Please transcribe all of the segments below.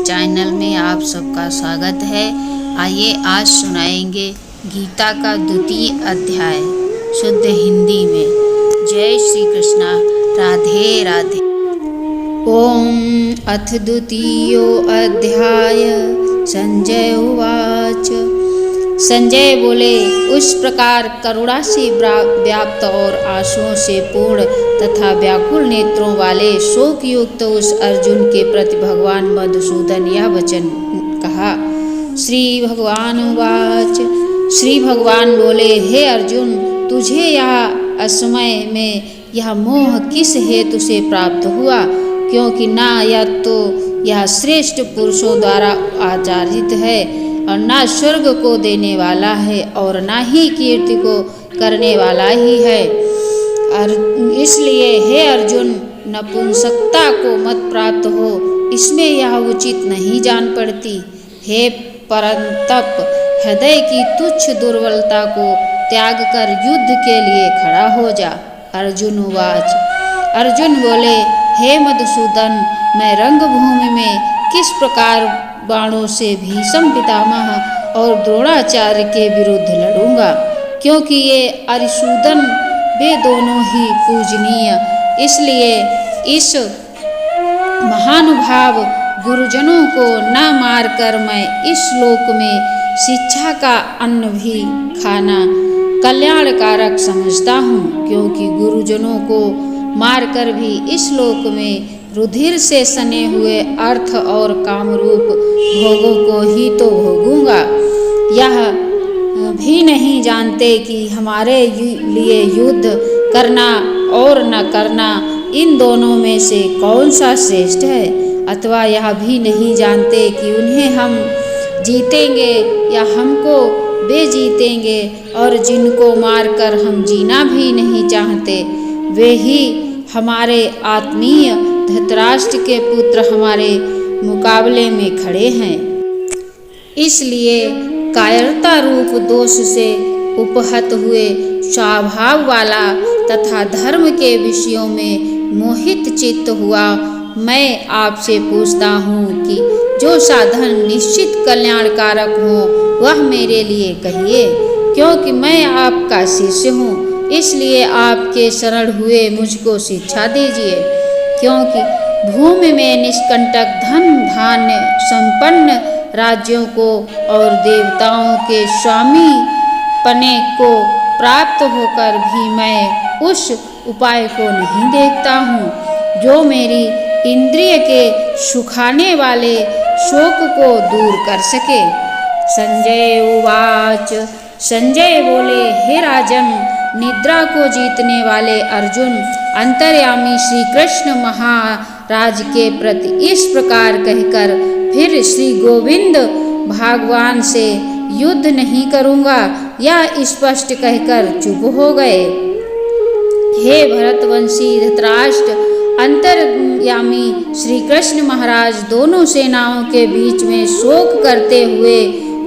Channel में आप सबका स्वागत है। आइए आज सुनाएंगे गीता का द्वितीय अध्याय शुद्ध हिंदी में। जय श्री कृष्णा, राधे राधे। ओम अथ द्वितीयो अध्याय। संजय उवाच। संजय बोले, उस प्रकार करुणा से व्याप्त और आंसुओं से पूर्ण तथा व्याकुल नेत्रों वाले शोक युक्त उस अर्जुन के प्रति भगवान मधुसूदन यह वचन कहा। श्री भगवान उवाच। श्री भगवान बोले, हे अर्जुन, तुझे यह असमय में यह मोह किस हेतु से प्राप्त हुआ? क्योंकि ना यह तो यह श्रेष्ठ पुरुषों द्वारा आचरित है और ना स्वर्ग को देने वाला है और ना ही कीर्ति को करने वाला ही है। और इसलिए हे अर्जुन, नपुंसकता को मत प्राप्त हो, इसमें यह उचित नहीं जान पड़ती। हे परंतप, हृदय की तुच्छ दुर्बलता को त्याग कर युद्ध के लिए खड़ा हो जा। अर्जुन उवाच। अर्जुन बोले, हे मधुसूदन, मैं रंगभूमि में किस प्रकार बाणों से भीष्म पितामह और द्रोणाचार्य के विरुद्ध लड़ूंगा? क्योंकि ये अरिसूदन वे दोनों ही पूजनीय, इसलिए इस महानुभाव गुरुजनों को न मारकर मैं इस लोक में शिक्षा का अन्न भी खाना कल्याणकारक समझता हूँ। क्योंकि गुरुजनों को मारकर भी इस लोक में रुधिर से सने हुए अर्थ और कामरूप भोगों को ही तो भोगूंगा। यह भी नहीं जानते कि हमारे लिए युद्ध करना और न करना, इन दोनों में से कौन सा श्रेष्ठ है। अथवा यह भी नहीं जानते कि उन्हें हम जीतेंगे या हमको वे जीतेंगे, और जिनको मारकर हम जीना भी नहीं चाहते, वे ही हमारे आत्मीय धृतराष्ट्र के पुत्र हमारे मुकाबले में खड़े हैं। इसलिए कायरता रूप दोष से उपहत हुए स्वभाव वाला तथा धर्म के विषयों में मोहित चित्त हुआ मैं आपसे पूछता हूँ कि जो साधन निश्चित कल्याणकारक हो वह मेरे लिए कहिए। क्योंकि मैं आपका शिष्य हूँ, इसलिए आपके शरण हुए मुझको शिक्षा दीजिए। क्योंकि भूमि में निष्कंटक धन धान्य संपन्न राज्यों को और देवताओं के स्वामी पने को प्राप्त होकर भी मैं उस उपाय को नहीं देखता हूँ जो मेरी इंद्रिय के सुखाने वाले शोक को दूर कर सके। संजय उवाच। संजय बोले, हे राजन, निद्रा को जीतने वाले अर्जुन अंतर्यामी श्री कृष्ण महाराज के प्रति इस प्रकार कहकर फिर श्री गोविंद भगवान से युद्ध नहीं करूँगा यह स्पष्ट कहकर चुप हो गए। हे भरतवंशी धृतराष्ट्र, अंतर्यामी श्री कृष्ण महाराज दोनों सेनाओं के बीच में शोक करते हुए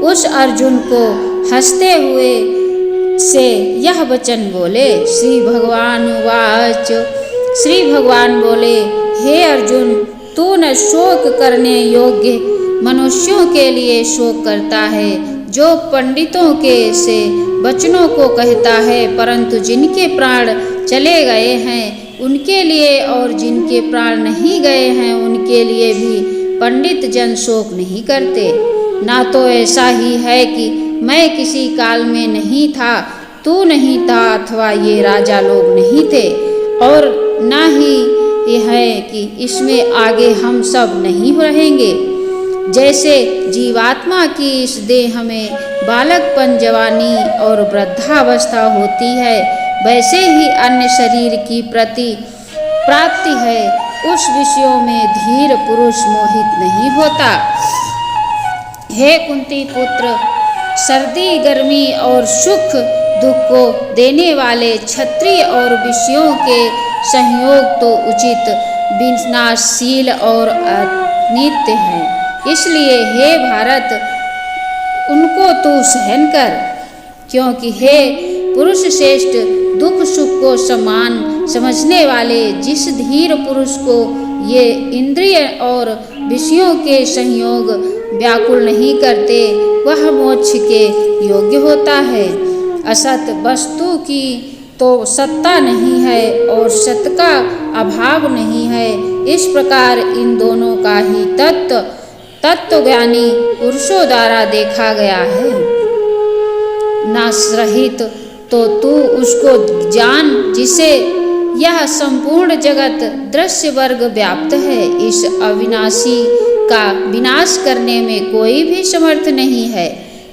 उस अर्जुन को हंसते हुए से यह वचन बोले। श्री भगवान उवाच। श्री भगवान बोले, हे अर्जुन, तू न शोक करने योग्य मनुष्यों के लिए शोक करता है, जो पंडितों के से वचनों को कहता है, परंतु जिनके प्राण चले गए हैं उनके लिए और जिनके प्राण नहीं गए हैं उनके लिए भी पंडित जन शोक नहीं करते। ना तो ऐसा ही है कि मैं किसी काल में नहीं था, तू नहीं था, अथवा ये राजा लोग नहीं थे, और ना ही यह है कि इसमें आगे हम सब नहीं रहेंगे। जैसे जीवात्मा की इस देह में बालकपन, जवानी और वृद्धावस्था होती है, वैसे ही अन्य शरीर की प्राप्ति है, उस विषयों में धीर पुरुष मोहित नहीं होता। हे कुंती पुत्र, सर्दी गर्मी और सुख दुख को देने वाले क्षत्रिय और विषयों के संयोग तो उचित विनाशशील और अनित्य हैं। इसलिए हे भारत, उनको तू सहन कर। क्योंकि हे पुरुष श्रेष्ठ, दुख सुख को समान समझने वाले जिस धीर पुरुष को ये इंद्रिय और विषयों के संयोग व्याकुल नहीं करते, वह मोक्ष के योग्य होता है। असत वस्तु की तो सत्ता नहीं है और सत का अभाव नहीं है। इस प्रकार इन दोनों का ही तत्वज्ञानी पुरुषों द्वारा देखा गया है। नाश रहित तो तू उसको जान जिसे यह संपूर्ण जगत दृश्य वर्ग व्याप्त है। इस अविनाशी का विनाश करने में कोई भी समर्थ नहीं है।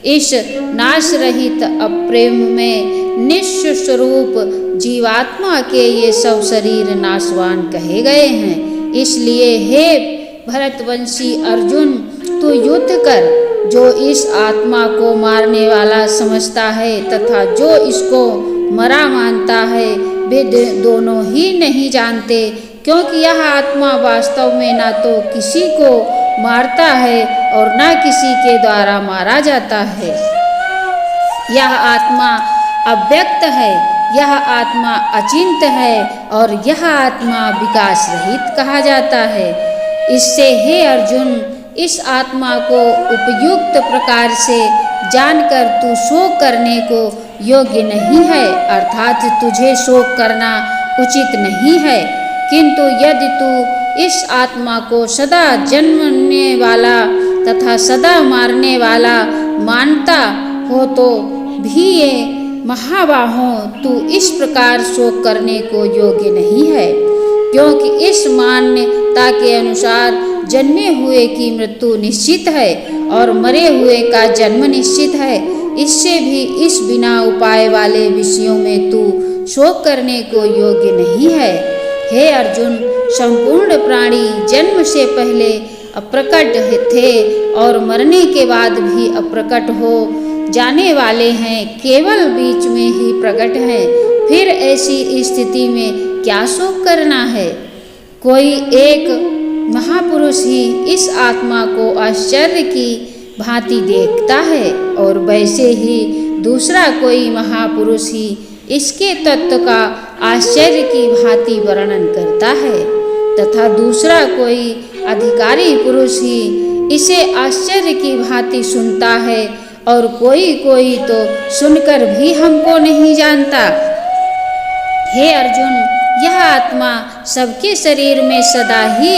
इस नाश रहित अप्रेम में निश्चय स्वरूप जीवात्मा के ये सब शरीर नाशवान कहे गए हैं। इसलिए हे भरतवंशी अर्जुन, तू युद्ध कर। जो इस आत्मा को मारने वाला समझता है तथा जो इसको मरा मानता है, वे दोनों ही नहीं जानते, क्योंकि यह आत्मा वास्तव में ना तो किसी को मारता है और न किसी के द्वारा मारा जाता है। यह आत्मा अव्यक्त है, यह आत्मा अचिंत्य है और यह आत्मा विकास रहित कहा जाता है। इससे हे अर्जुन, इस आत्मा को उपयुक्त प्रकार से जानकर तू शोक करने को योग्य नहीं है, अर्थात तुझे शोक करना उचित नहीं है। किंतु यदि तू इस आत्मा को सदा जन्मने वाला तथा सदा मारने वाला मानता हो तो भी ये महाबाहों, तू इस प्रकार शोक करने को योग्य नहीं है, क्योंकि इस मान्यता के अनुसार जन्मे हुए की मृत्यु निश्चित है और मरे हुए का जन्म निश्चित है। इससे भी इस बिना उपाय वाले विषयों में तू शोक करने को योग्य नहीं है। हे अर्जुन, संपूर्ण प्राणी जन्म से पहले अप्रकट थे और मरने के बाद भी अप्रकट हो जाने वाले हैं, केवल बीच में ही प्रकट हैं। फिर ऐसी स्थिति में क्या शोक करना है? कोई एक महापुरुष ही इस आत्मा को आश्चर्य की भांति देखता है और वैसे ही दूसरा कोई महापुरुष ही इसके तत्व का आश्चर्य की भांति वर्णन करता है, तथा दूसरा कोई अधिकारी पुरुष ही इसे आश्चर्य की भांति सुनता है और कोई कोई तो सुनकर भी हमको नहीं जानता। हे अर्जुन, यह आत्मा सबके शरीर में सदा ही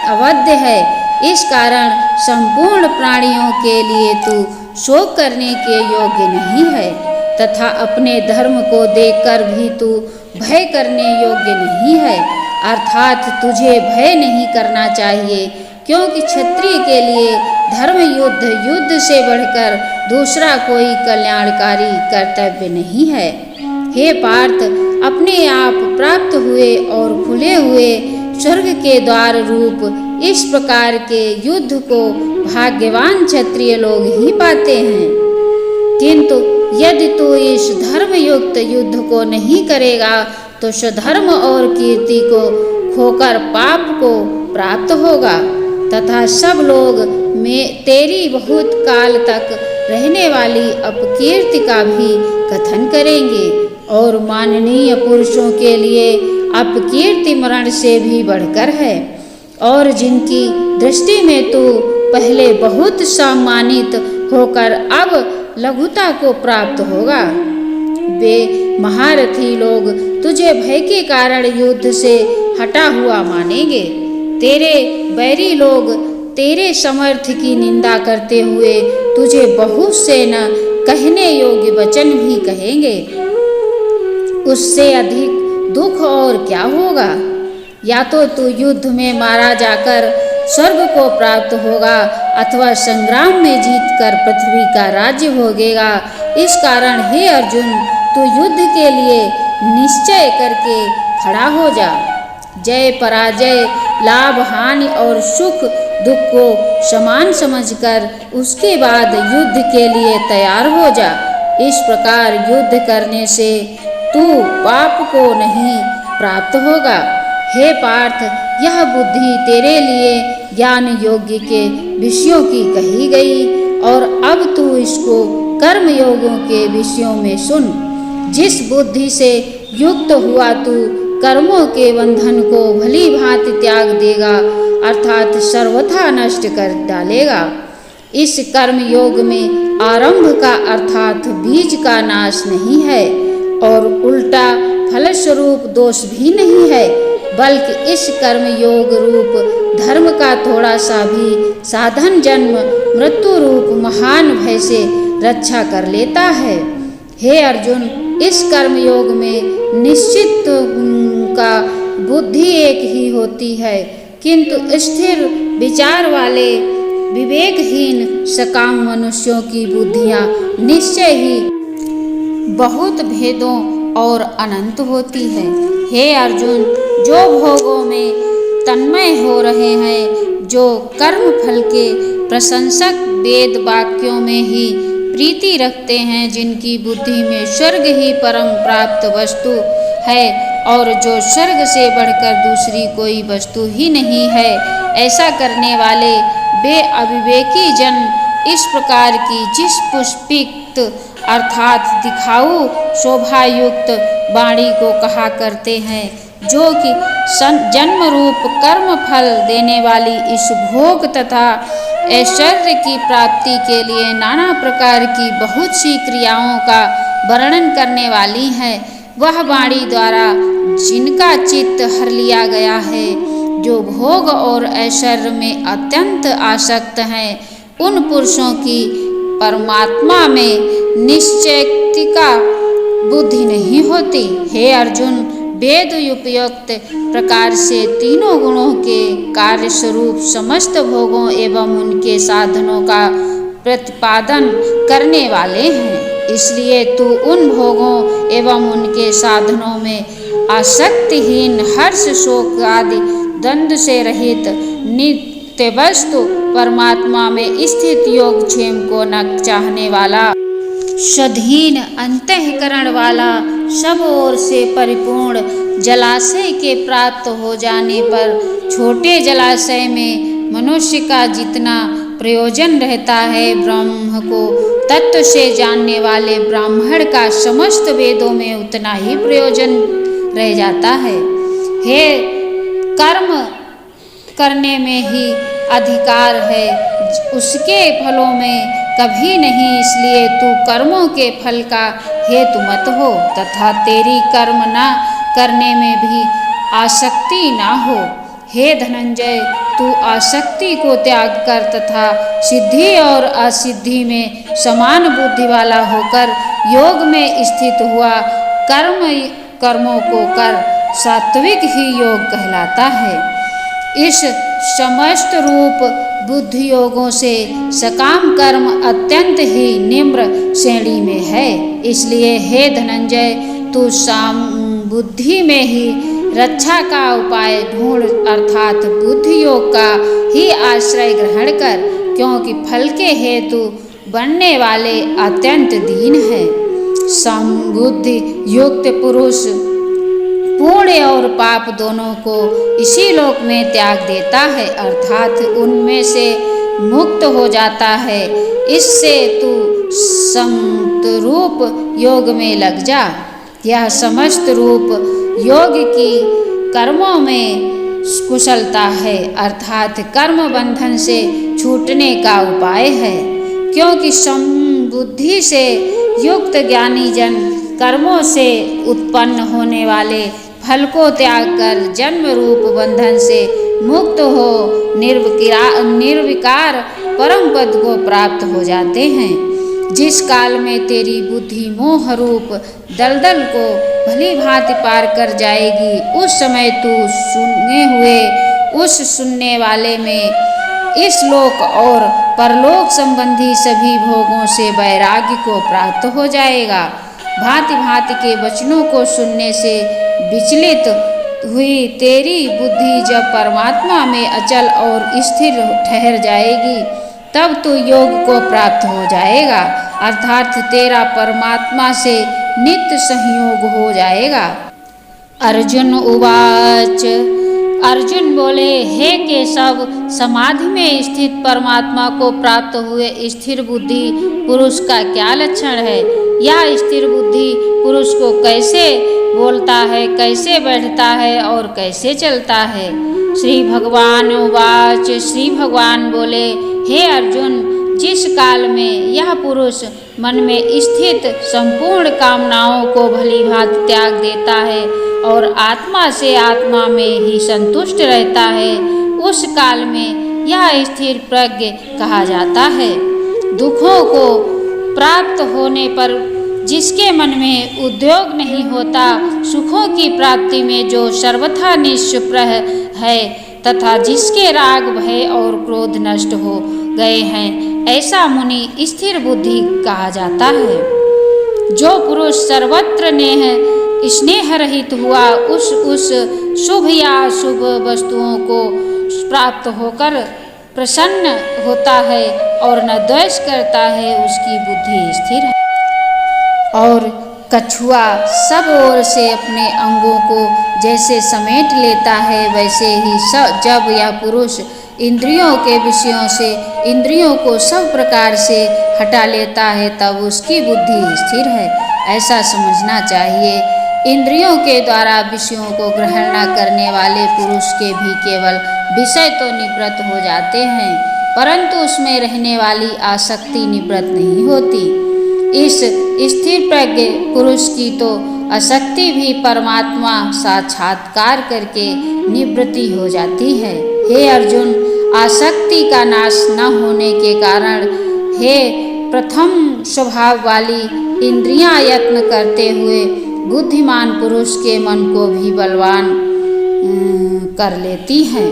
अवध्य है। इस कारण संपूर्ण प्राणियों के लिए तू शोक करने के योग्य नहीं है, तथा अपने धर्म को देखकर भी तू भय करने योग्य नहीं है, अर्थात तुझे भय नहीं करना चाहिए, क्योंकि क्षत्रिय के लिए धर्म युद्ध से बढ़कर दूसरा कोई कल्याणकारी कर्तव्य नहीं है। हे पार्थ, अपने आप प्राप्त हुए और खुले हुए स्वर्ग के द्वार रूप इस प्रकार के युद्ध को भाग्यवान क्षत्रिय लोग ही पाते हैं। किंतु यदि तू इस धर्मयुक्त युद्ध को नहीं करेगा तो स्वधर्म और कीर्ति को खोकर पाप को प्राप्त होगा, तथा सब लोग में तेरी बहुत काल तक रहने वाली अपकीर्ति का भी कथन करेंगे, और माननीय पुरुषों के लिए अपकीर्ति मरण से भी बढ़कर है, और जिनकी दृष्टि में तू पहले बहुत सम्मानित होकर अब लघुता को प्राप्त होगा। वे महारथी लोग तुझे भय के कारण युद्ध से हटा हुआ मानेंगे। तेरे बैरी लोग तेरे समर्थ की निंदा करते हुए तुझे बहुत से न कहने योग्य वचन भी कहेंगे। उससे अधिक दुख और क्या होगा? या तो तू युद्ध में मारा जाकर स्वर्ग को प्राप्त होगा, अथवा संग्राम में जीतकर पृथ्वी का राज्य भोगेगा। इस कारण हे अर्जुन, तू युद्ध के लिए निश्चय करके खड़ा हो जा। जय पराजय, लाभ हानि और सुख दुख को समान समझकर उसके बाद युद्ध के लिए तैयार हो जा। इस प्रकार युद्ध करने से तू पाप को नहीं प्राप्त होगा। हे पार्थ, यह बुद्धि तेरे लिए ज्ञान योग्य के विषयों की कही गई, और अब तू इसको कर्म योगों के विषयों में सुन। जिस बुद्धि से युक्त हुआ तू कर्मों के बंधन को भली भांति त्याग देगा अर्थात सर्वथा नष्ट कर डालेगा। इस कर्म योग में आरंभ का अर्थात बीज का नाश नहीं है और उल्टा फलस्वरूप दोष भी नहीं है, बल्कि इस कर्म योग रूप धर्म का थोड़ा सा भी साधन जन्म मृत्यु रूप महान भय से रक्षा कर लेता है। हे अर्जुन, इस कर्म योग में निश्चित का बुद्धि एक ही होती है, किंतु स्थिर विचार वाले विवेकहीन सकाम मनुष्यों की बुद्धियां निश्चय ही बहुत भेदों और अनंत होती है। हे अर्जुन, जो भोगों में तन्मय हो रहे हैं, जो कर्म फल के प्रशंसक वेद वाक्यों में ही प्रीति रखते हैं, जिनकी बुद्धि में स्वर्ग ही परम प्राप्त वस्तु है और जो स्वर्ग से बढ़कर दूसरी कोई वस्तु ही नहीं है, ऐसा करने वाले वे अविवेकी जन इस प्रकार की जिस पुष्पित अर्थात दिखाऊ शोभायुक्त वाणी को कहा करते हैं, जो कि जन्म रूप कर्म फल देने वाली इस भोग तथा ऐश्वर्य की प्राप्ति के लिए नाना प्रकार की बहुत सी क्रियाओं का वर्णन करने वाली है, वह वाणी द्वारा जिनका चित्त हर लिया गया है, जो भोग और ऐश्वर्य में अत्यंत आसक्त हैं, उन पुरुषों की परमात्मा में निश्चयिका बुद्धि नहीं होती। हे अर्जुन, वेद उपयुक्त प्रकार से तीनों गुणों के कार्य स्वरूप समस्त भोगों एवं उनके साधनों का प्रतिपादन करने वाले हैं, इसलिए तू उन भोगों एवं उनके साधनों में आसक्तिहीन हर्ष शोक आदि द्वंद्व से रहित नित्य वस्तु परमात्मा में स्थित योगक्षेम को न चाहने वाला, स्वाधीन अंतःकरण वाला, सब ओर से परिपूर्ण जलाशय के प्राप्त हो जाने पर छोटे जलाशय में मनुष्य का जितना प्रयोजन रहता है, ब्रह्म को तत्व से जानने वाले ब्राह्मण का समस्त वेदों में उतना ही प्रयोजन रह जाता है। हे, कर्म करने में ही अधिकार है, उसके फलों में कभी नहीं, इसलिए तू कर्मों के फल का हेतु मत हो तथा तेरी कर्म न करने में भी आसक्ति न हो। हे धनंजय, तू आसक्ति को त्याग कर तथा सिद्धि और असिद्धि में समान बुद्धि वाला होकर योग में स्थित हुआ कर्मों को कर, सात्विक ही योग कहलाता है। इस समस्त रूप बुद्धि योगों से सकाम कर्म अत्यंत ही निम्न श्रेणी में है, इसलिए हे धनंजय, तू बुद्धि में ही रक्षा का उपाय ढूंढ अर्थात बुद्धि योग का ही आश्रय ग्रहण कर, क्योंकि फल के हेतु बनने वाले अत्यंत दीन है। समबुद्धि युक्त पुरुष पुण्य और पाप दोनों को इसी लोक में त्याग देता है, अर्थात उनमें से मुक्त हो जाता है। इससे तू समस्त रूप योग में लग जा। यह समस्त रूप योग की कर्मों में कुशलता है, अर्थात कर्म बंधन से छूटने का उपाय है, क्योंकि समबुद्धि से युक्त ज्ञानी जन कर्मों से उत्पन्न होने वाले फल को त्याग कर जन्म रूप बंधन से मुक्त हो निर्विकार परम पद को प्राप्त हो जाते हैं। जिस काल में तेरी बुद्धि मोह रूप दलदल को भली भांति पार कर जाएगी, उस समय तू सुने हुए उस सुनने वाले में इस लोक और परलोक संबंधी सभी भोगों से वैराग्य को प्राप्त हो जाएगा। भांति भांति के वचनों को सुनने से विचलित हुई तेरी बुद्धि जब परमात्मा में अचल और स्थिर ठहर जाएगी, तब तू योग को प्राप्त हो जाएगा, अर्थात तेरा परमात्मा से नित्य संयोग हो जाएगा। अर्जुन उवाच, अर्जुन बोले, हे केशव, समाधि में स्थित परमात्मा को प्राप्त हुए स्थिर बुद्धि पुरुष का क्या लक्षण है? यह स्थिर बुद्धि पुरुष को कैसे बोलता है, कैसे बैठता है और कैसे चलता है? श्री भगवान उवाच। श्री भगवान बोले, हे अर्जुन, जिस काल में यह पुरुष मन में स्थित संपूर्ण कामनाओं को भली भांति त्याग देता है और आत्मा से आत्मा में ही संतुष्ट रहता है, उस काल में यह स्थिर प्रज्ञ कहा जाता है। दुखों को प्राप्त होने पर जिसके मन में उद्योग नहीं होता, सुखों की प्राप्ति में जो सर्वथा निष्प्रह है तथा जिसके राग भय और क्रोध नष्ट हो गए हैं, ऐसा मुनि स्थिर बुद्धि कहा जाता है। जो पुरुष सर्वत्र स्नेह रहित हुआ उस शुभ या अशुभ वस्तुओं को प्राप्त होकर प्रसन्न होता है और न द्वेष करता है, उसकी बुद्धि स्थिर है। और कछुआ सब ओर से अपने अंगों को जैसे समेट लेता है, वैसे ही जब यह पुरुष इंद्रियों के विषयों से इंद्रियों को सब प्रकार से हटा लेता है, तब उसकी बुद्धि स्थिर है, ऐसा समझना चाहिए। इंद्रियों के द्वारा विषयों को ग्रहण न करने वाले पुरुष के भी केवल विषय तो निवृत्त हो जाते हैं, परंतु उसमें रहने वाली आसक्ति निवृत्त नहीं होती। इस स्थिर प्रज्ञ पुरुष की तो आसक्ति भी परमात्मा साक्षात्कार करके निवृत्ति हो जाती है। हे अर्जुन, आसक्ति का नाश न होने के कारण हे प्रथम स्वभाव वाली इंद्रियां यत्न करते हुए बुद्धिमान पुरुष के मन को भी बलवान कर लेती हैं।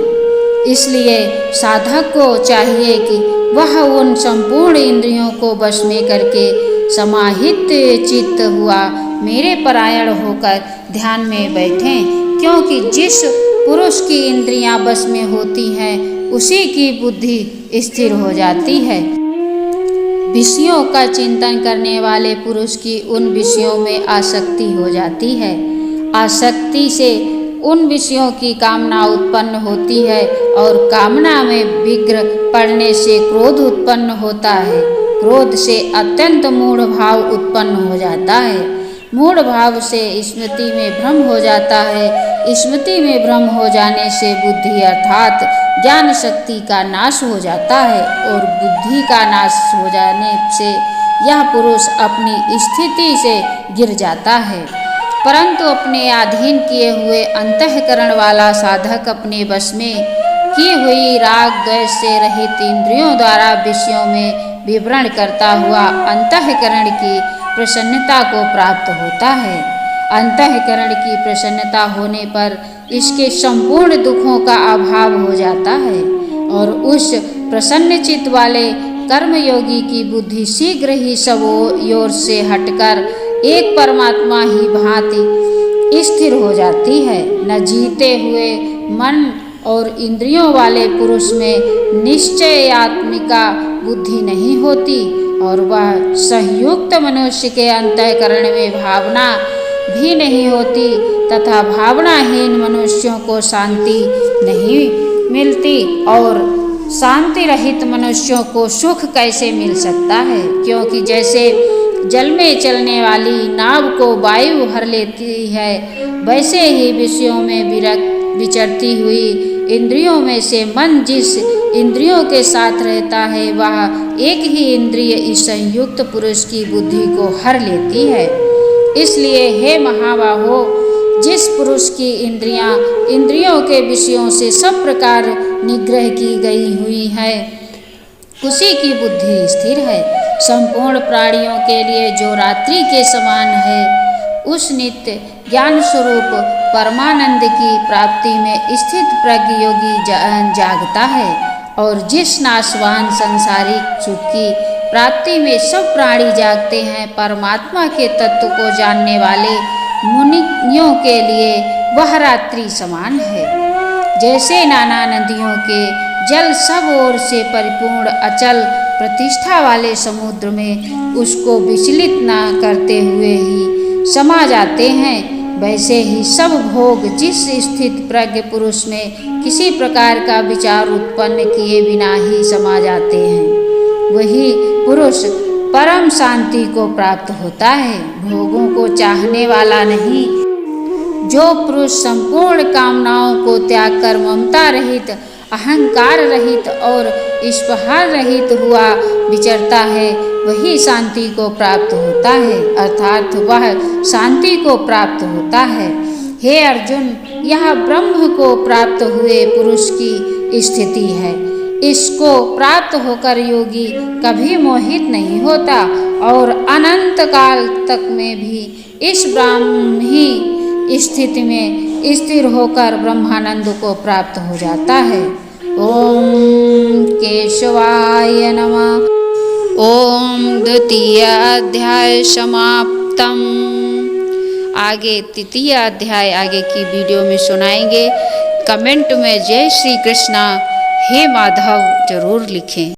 इसलिए साधक को चाहिए कि वह उन संपूर्ण इंद्रियों को वश में करके समाहित चित्त हुआ मेरे परायण होकर ध्यान में बैठें, क्योंकि जिस पुरुष की इंद्रियां बस में होती हैं उसी की बुद्धि स्थिर हो जाती है। विषयों का चिंतन करने वाले पुरुष की उन विषयों में आसक्ति हो जाती है। आसक्ति से उन विषयों की कामना उत्पन्न होती है और कामना में विग्र पड़ने से क्रोध उत्पन्न होता है। क्रोध से अत्यंत मूढ़ भाव उत्पन्न हो जाता है। मूढ़ भाव से स्मृति में भ्रम हो जाता है। स्मृति में भ्रम हो जाने से बुद्धि अर्थात ज्ञान शक्ति का नाश हो जाता है और बुद्धि का नाश हो जाने से यह पुरुष अपनी स्थिति से गिर जाता है। परंतु अपने अधीन किए हुए अंतःकरण वाला साधक अपने वश में की हुई राग द्वेष से रहित इंद्रियों द्वारा विषयों में विवरण करता हुआ अंतःकरण की प्रसन्नता को प्राप्त होता है। अंतःकरण की प्रसन्नता होने पर इसके संपूर्ण दुखों का अभाव हो जाता है और उस प्रसन्न चित्त वाले कर्मयोगी की बुद्धि शीघ्र ही सब ओर से हटकर एक परमात्मा ही भांति स्थिर हो जाती है। न जीते हुए मन और इंद्रियों वाले पुरुष में निश्चयात्मिका बुद्धि नहीं होती और वह संयुक्त मनुष्य के अंतःकरण में भावना भी नहीं होती तथा भावनाहीन मनुष्यों को शांति नहीं मिलती और शांति रहित मनुष्यों को सुख कैसे मिल सकता है, क्योंकि जैसे जल में चलने वाली नाव को वायु भर लेती है, वैसे ही विषयों में विचरती हुई इंद्रियों में से मन जिस इंद्रियों के साथ रहता है वह एक ही इंद्रिय इस संयुक्त पुरुष की बुद्धि को हर लेती है। इसलिए हे महाबाहो, जिस पुरुष की इंद्रियों के विषयों से सब प्रकार निग्रह की गई हुई है उसी की बुद्धि स्थिर है। संपूर्ण प्राणियों के लिए जो रात्रि के समान है, उस नित्य ज्ञान स्वरूप परमानंद की प्राप्ति में स्थित प्रज्ञ योगी जागता है और जिस नाशवान संसारिक सुख की प्राप्ति में सब प्राणी जागते हैं, परमात्मा के तत्व को जानने वाले मुनियों के लिए वह रात्रि समान है। जैसे नाना नदियों के जल सब ओर से परिपूर्ण अचल प्रतिष्ठा वाले समुद्र में उसको विचलित न करते हुए ही समा जाते हैं, वैसे ही सब भोग जिस स्थित प्रज्ञ पुरुष में किसी प्रकार का विचार उत्पन्न किए बिना ही समा जाते हैं, वही पुरुष परम शांति को प्राप्त होता है। भोगों को चाहने वाला नहीं, जो पुरुष संपूर्ण कामनाओं को त्याग कर ममता रहित, अहंकार रहित और स्पृहा रहित हुआ विचरता है, वही शांति को प्राप्त होता है, अर्थात वह शांति को प्राप्त होता है। हे अर्जुन, यह ब्रह्म को प्राप्त हुए पुरुष की स्थिति है। इसको प्राप्त होकर योगी कभी मोहित नहीं होता और अनंत काल तक में भी इस ब्राह्मी स्थिति में स्थिर होकर ब्रह्मानंद को प्राप्त हो जाता है। ओम केशवाय नमः। ओम द्वितीय अध्याय समाप्तम। आगे तृतीय अध्याय आगे की वीडियो में सुनाएंगे। कमेंट में जय श्री कृष्णा हे माधव जरूर लिखें।